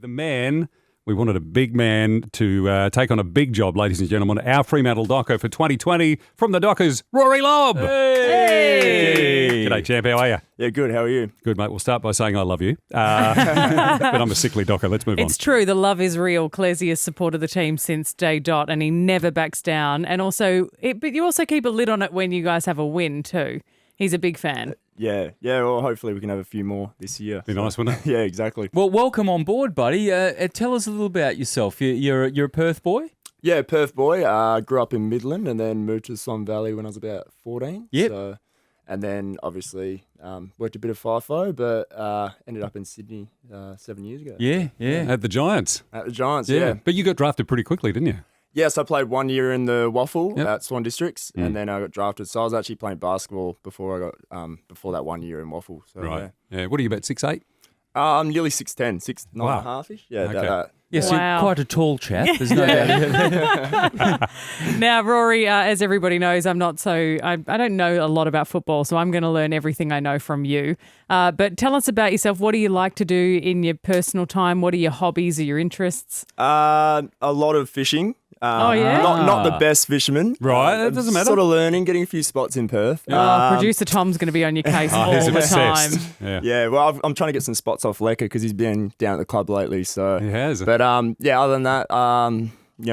The man, we wanted a big man to take on a big job, ladies and gentlemen. Our Fremantle Docker for 2020 from the Dockers, Rory Lobb. Hey! G'day, champ. How are you? Yeah, good. How are you? Good, mate. We'll start by saying I love you. But I'm a sickly Docker. Let's move on. It's true. The love is real. Clairsy has supported the team since day dot, and he never backs down. And also, but you also keep a lid on it when you guys have a win too. He's a big fan. Yeah. Well, hopefully we can have a few more this year. Be nice, wouldn't it? Yeah, exactly. Well, welcome on board, buddy. Tell us a little about yourself. You're a Perth boy? Yeah, Perth boy. Grew up in Midland and then moved to Swan Valley when I was about 14. Yep. So, and then obviously worked a bit of FIFO, but ended up in Sydney 7 years ago. Yeah. At the Giants. At the Giants, yeah. But you got drafted pretty quickly, didn't you? Yes, I played 1 year in the Waffle Yep. at Swan Districts, and then I got drafted. So I was actually playing basketball before I got before that 1 year in Waffle. So, Right. Yeah. What are you, about 6'8"? I'm nearly 6'10", 6'9" Wow. and a half-ish. Yeah, Okay. about that. Yes, Wow. you're quite a tall chap. There's no doubt. Now, Rory, as everybody knows, I don't know a lot about football, so I'm going to learn everything I know from you. But tell us about yourself. What do you like to do in your personal time? What are your hobbies or your interests? A lot of fishing. Oh, yeah? Not the best fisherman. Right, that doesn't matter. Sort of learning, getting a few spots in Perth. Producer Tom's going to be on your case all He's the obsessed. time. Yeah, well, I'm trying to get some spots off Lecker because he's been down at the club lately. So He has. But other than that,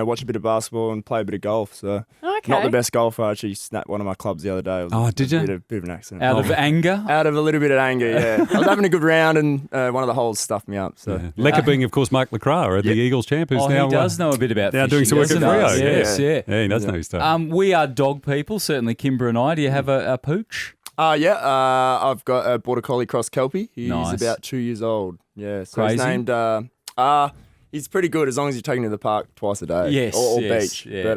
watch a bit of basketball and play a bit of golf. So Okay. not the best golfer. I actually snapped one of my clubs the other day. It was Oh, did you? a bit of an accident. Out of anger? Out of a little bit of anger, yeah. I was having a good round and one of the holes stuffed me up. So Yeah. Lecker being, of course, Mark Lacroix, the Eagles champ, who's Oh, now he does know a bit about now fishing, doing some work at doesn't Freo. he? Yes, yeah. Yeah, he does know his stuff. We are dog people, certainly Kymba and I. Do you have a pooch? I've got a Border Collie Cross Kelpie. He's Nice. about 2 years old. Yeah, so Crazy. he's named. He's pretty good as long as you take him to the park twice a day. Yes, or yes, beach. yeah.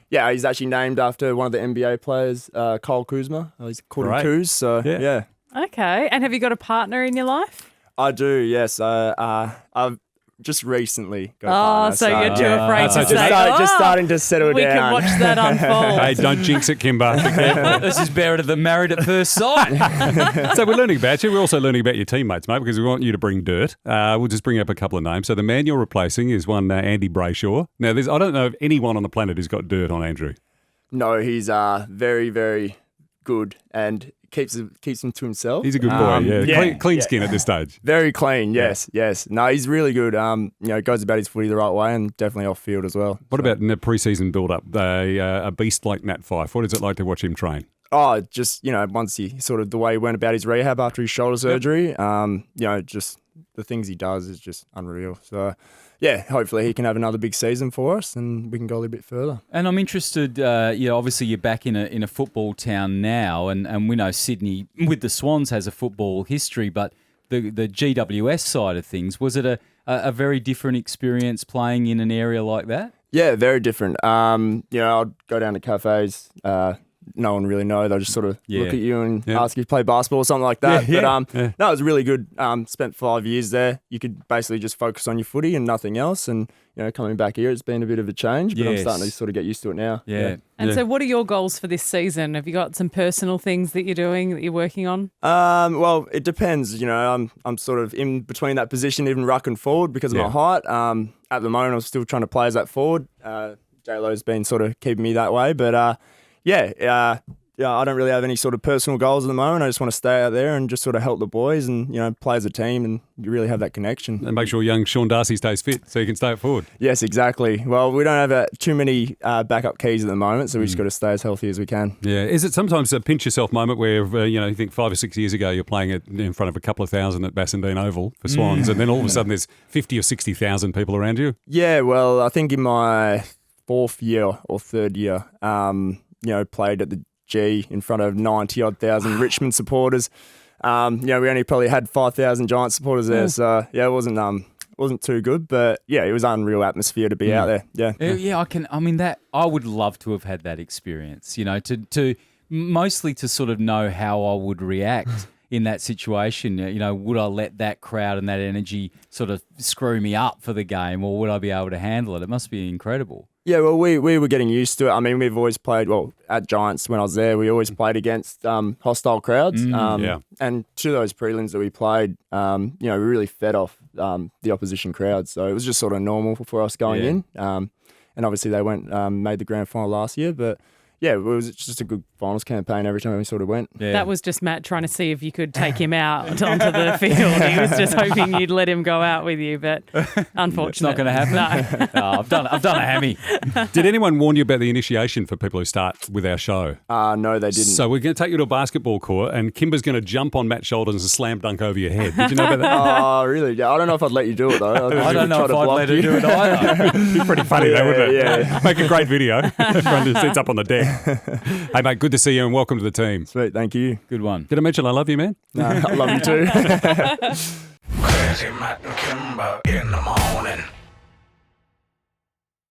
But he's actually named after one of the NBA players, Kyle Kuzma. He's called him Great. Kuz. So Yeah. yeah. Okay. And have you got a partner in your life? I do. Yes. I've just recently got a Oh, partner, so you're too Yeah. afraid So to say, just starting to settle we down. can watch that unfold. Hey, don't jinx it, Kymba. Be careful. This is better than Married at First Sight. So we're learning about you. We're also learning about your teammates, mate, because we want you to bring dirt. We'll just bring up a couple of names. So the man you're replacing is one Andy Brayshaw. Now, I don't know of anyone on the planet who's got dirt on Andrew. No, he's very, very good and keeps him to himself. He's a good boy. yeah. Clean skin at this stage. Very clean, yes. No, he's really good. Goes about his footy the right way and definitely off field as well. What about in the pre-season build-up? A beast like Nat Fyfe. What is it like to watch him train? Oh, just, once he sort of the way he went about his rehab after his shoulder surgery, just the things he does is just unreal. So, yeah, hopefully he can have another big season for us and we can go a little bit further. And I'm interested, obviously you're back in a football town now, and we know Sydney with the Swans has a football history, but the GWS side of things, was it a very different experience playing in an area like that? Yeah, very different. I'd go down to cafes, no one really know. They'll just sort of look at you and ask you to play basketball or something like that. No, it was really good. Spent 5 years there. You could basically just focus on your footy and nothing else. And, coming back here, it's been a bit of a change, but I'm starting to sort of get used to it now. Yeah. And so what are your goals for this season? Have you got some personal things that you're doing, that you're working on? Well, it depends. I'm sort of in between that position, even ruck and forward because of my height. At the moment, I'm still trying to play as that forward. J-Lo's been sort of keeping me that way, but I don't really have any sort of personal goals at the moment. I just want to stay out there and just sort of help the boys and, play as a team and you really have that connection. And make sure young Sean Darcy stays fit so he can stay up forward. Yes, exactly. Well, we don't have too many backup keys at the moment, so we just got to stay as healthy as we can. Yeah. Is it sometimes a pinch yourself moment where, you think 5 or 6 years ago you're playing it in front of a couple of thousand at Bassendean Oval for Swans and then all of a sudden there's 50 or 60,000 people around you? Yeah, well, I think in my fourth year or third year, played at the G in front of 90-odd thousand Richmond supporters. We only probably had 5,000 Giants supporters there. So, it wasn't too good. But, it was an unreal atmosphere to be out there. Yeah. I would love to have had that experience, to mostly to sort of know how I would react in that situation. Would I let that crowd and that energy sort of screw me up for the game or would I be able to handle it? It must be incredible. Yeah, well, we were getting used to it. I mean, we've always played, at Giants when I was there, we always played against hostile crowds. And to those prelims that we played, we really fed off the opposition crowd. So it was just sort of normal for us going in. And obviously they made the grand final last year, but yeah, it was just a good finals campaign every time we sort of went. Yeah. That was just Matt trying to see if you could take him out onto the field. He was just hoping you'd let him go out with you, but unfortunately, it's not going to happen. No, I've done a hammy. Did anyone warn you about the initiation for people who start with our show? No, they didn't. So we're going to take you to a basketball court, and Kymba's going to jump on Matt's shoulders and slam dunk over your head. Did you know about that? Oh, really? Yeah, I don't know if I'd let you do it though. I don't know if I'd let her do it either. It'd be pretty funny though, wouldn't it? Yeah. Make a great video. Everyone just sits up on the deck. Hey, mate, good to see you and welcome to the team. Sweet, thank you. Good one. Did I mention I love you, man? No, I love you too. Clairsy, Matt and Kymba in the morning.